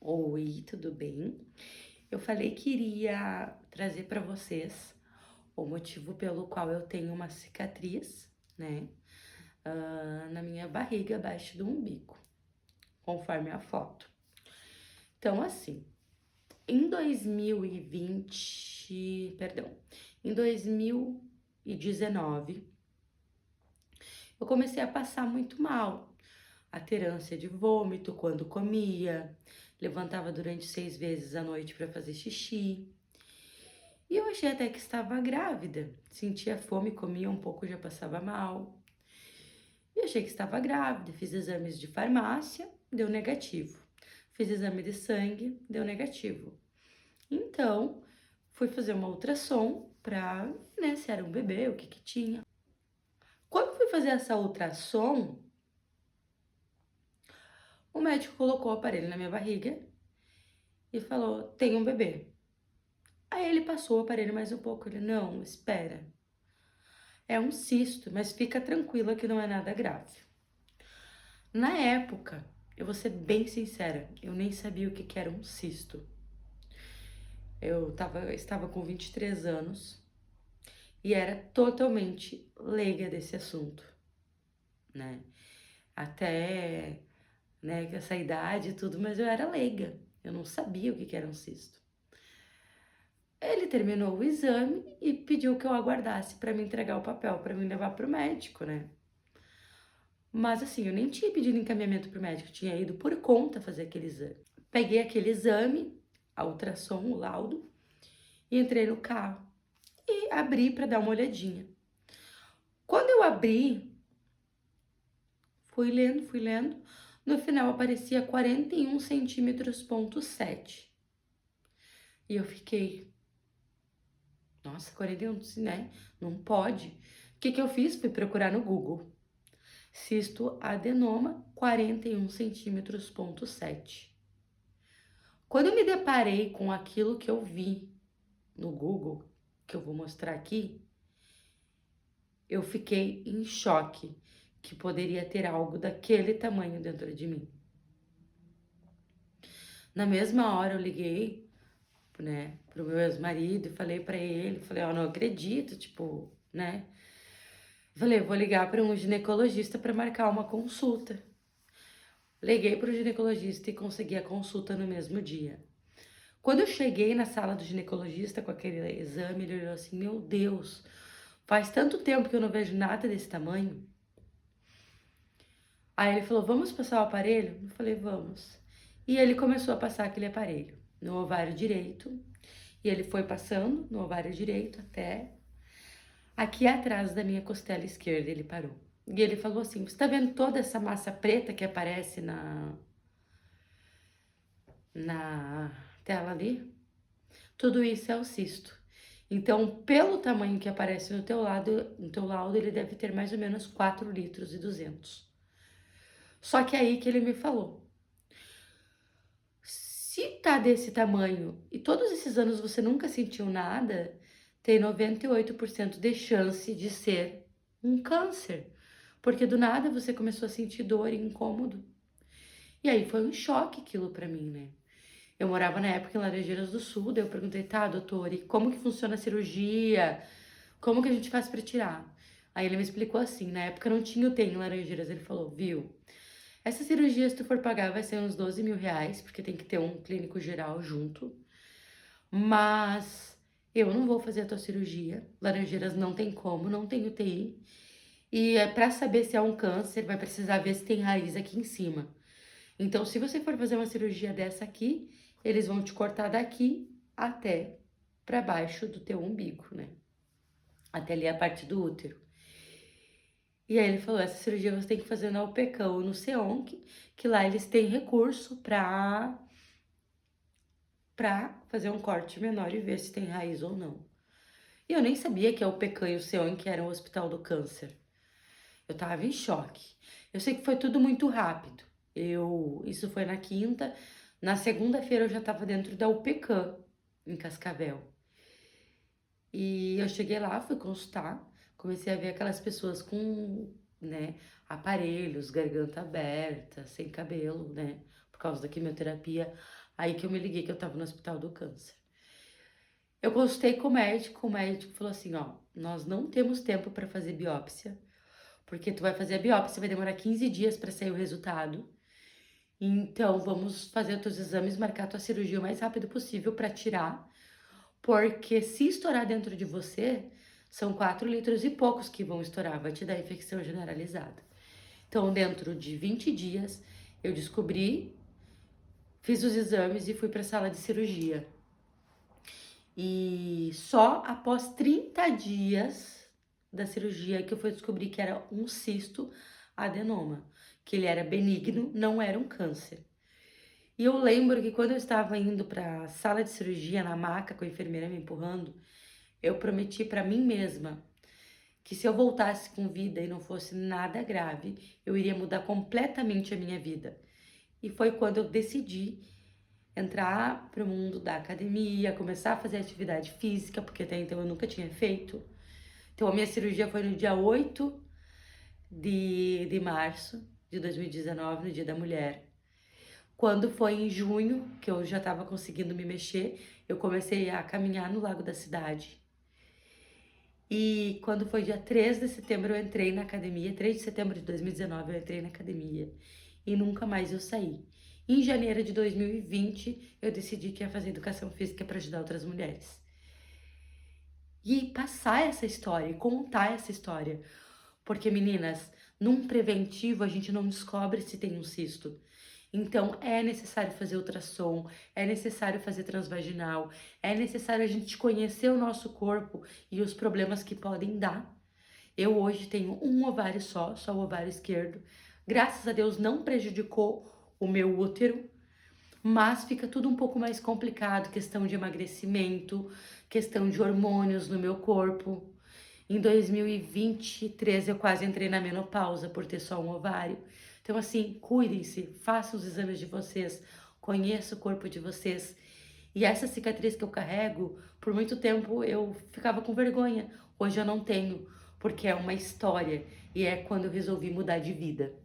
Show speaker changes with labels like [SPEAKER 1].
[SPEAKER 1] Oi, tudo bem? Eu falei que iria trazer para vocês o motivo pelo qual eu tenho uma cicatriz, né, na minha barriga, abaixo do umbigo, conforme a foto. Então, assim, em 2020, perdão, em 2019, eu comecei a passar muito mal, a ter ânsia de vômito quando comia, levantava durante 6 vezes à noite para fazer xixi. E eu achei até que estava grávida. Sentia fome, comia um pouco, já passava mal. E achei que estava grávida. Fiz exames de farmácia, deu negativo. Fiz exame de sangue, deu negativo. Então, fui fazer uma ultrassom pra, né, se era um bebê, o que que tinha. Quando fui fazer essa ultrassom, o médico colocou o aparelho na minha barriga e falou: tem um bebê. Aí ele passou o aparelho mais um pouco. Ele: não, espera. É um cisto, mas fica tranquila que não é nada grave. Na época, eu vou ser bem sincera, eu nem sabia o que que era um cisto. Estava com 23 anos e era totalmente leiga desse assunto, né? Até, né, essa idade e tudo, mas eu era leiga. Eu não sabia o que que era um cisto. Ele terminou o exame e pediu que eu aguardasse para me entregar o papel, para me levar para o médico, né? Mas assim, eu nem tinha pedido encaminhamento para o médico, tinha ido por conta fazer aquele exame. Peguei aquele exame, a ultrassom, o laudo, e entrei no carro e abri para dar uma olhadinha. Quando eu abri, fui lendo, no final aparecia 41 centímetros, ponto 7. E eu fiquei, nossa, 41, né? Não pode. O que que eu fiz? Fui procurar no Google. Cisto adenoma, 41 centímetros, ponto 7. Quando eu me deparei com aquilo que eu vi no Google, que eu vou mostrar aqui, eu fiquei em choque que poderia ter algo daquele tamanho dentro de mim. Na mesma hora eu liguei, né, pro meu ex-marido e falei pra ele, falei, ó, não acredito, tipo, né? Falei, vou ligar para um ginecologista para marcar uma consulta. Liguei pro ginecologista e consegui a consulta no mesmo dia. Quando eu cheguei na sala do ginecologista com aquele exame, ele olhou assim, meu Deus, faz tanto tempo que eu não vejo nada desse tamanho. Aí ele falou, vamos passar o aparelho? Eu falei, vamos. E ele começou a passar aquele aparelho no ovário direito. E ele foi passando no ovário direito até aqui atrás da minha costela esquerda. Ele parou. E ele falou assim: você tá vendo toda essa massa preta que aparece na tela ali? Tudo isso é o cisto. Então, pelo tamanho que aparece no teu lado, no teu laudo, ele deve ter mais ou menos 4 litros e 200. Só que é aí que ele me falou: se tá desse tamanho e todos esses anos você nunca sentiu nada, tem 98% de chance de ser um câncer. Porque do nada você começou a sentir dor e incômodo. E aí foi um choque aquilo pra mim, né? Eu morava na época em Laranjeiras do Sul, daí eu perguntei, tá, doutor, e como que funciona a cirurgia? Como que a gente faz pra tirar? Aí ele me explicou assim, na época não tinha UTI em Laranjeiras, ele falou, viu? Essa cirurgia, se tu for pagar, vai ser uns 12 mil reais, porque tem que ter um clínico geral junto. Mas eu não vou fazer a tua cirurgia. Laranjeiras não tem como, não tem UTI. E é para saber se é um câncer, vai precisar ver se tem raiz aqui em cima. Então, se você for fazer uma cirurgia dessa aqui, eles vão te cortar daqui até para baixo do teu umbigo, né? Até ali a parte do útero. E aí ele falou, essa cirurgia você tem que fazer na UPK ou no CEONC, que lá eles têm recurso para fazer um corte menor e ver se tem raiz ou não. E eu nem sabia que a UPK e o CEONC eram o Hospital do Câncer. Eu tava em choque. Eu sei que foi tudo muito rápido. Isso foi na quinta, na segunda-feira eu já tava dentro da UPK, em Cascavel. E eu cheguei lá, fui consultar, comecei a ver aquelas pessoas com, né, aparelhos, garganta aberta, sem cabelo, né, por causa da quimioterapia. Aí que eu me liguei que eu estava no hospital do câncer. Eu consultei com o médico falou assim: "Ó, nós não temos tempo para fazer biópsia, porque tu vai fazer a biópsia, vai demorar 15 dias para sair o resultado. Então vamos fazer os teus exames, marcar a tua cirurgia o mais rápido possível para tirar, porque se estourar dentro de você, são 4 litros e poucos que vão estourar, vai te dar infecção generalizada". Então, dentro de 20 dias, eu descobri, fiz os exames e fui para a sala de cirurgia. E só após 30 dias da cirurgia que eu fui descobrir que era um cisto adenoma, que ele era benigno, não era um câncer. E eu lembro que quando eu estava indo para a sala de cirurgia, na maca, com a enfermeira me empurrando, eu prometi para mim mesma que se eu voltasse com vida e não fosse nada grave, eu iria mudar completamente a minha vida. E foi quando eu decidi entrar para o mundo da academia, começar a fazer atividade física, porque até então eu nunca tinha feito. Então a minha cirurgia foi no dia 8 de março de 2019, no Dia da Mulher. Quando foi em junho, que eu já estava conseguindo me mexer, eu comecei a caminhar no Lago da Cidade. E quando foi dia 3 de setembro, eu entrei na academia. 3 de setembro de 2019, eu entrei na academia. E nunca mais eu saí. Em janeiro de 2020, eu decidi que ia fazer educação física para ajudar outras mulheres. E passar essa história, e contar essa história. Porque, meninas, num preventivo a gente não descobre se tem um cisto. Então, é necessário fazer ultrassom, é necessário fazer transvaginal, é necessário a gente conhecer o nosso corpo e os problemas que podem dar. Eu hoje tenho um ovário só o ovário esquerdo. Graças a Deus não prejudicou o meu útero, mas fica tudo um pouco mais complicado, questão de emagrecimento, questão de hormônios no meu corpo. Em 2023 eu quase entrei na menopausa por ter só um ovário. Então assim, cuidem-se, façam os exames de vocês, conheçam o corpo de vocês. E essa cicatriz que eu carrego, por muito tempo eu ficava com vergonha. Hoje eu não tenho, porque é uma história e é quando eu resolvi mudar de vida.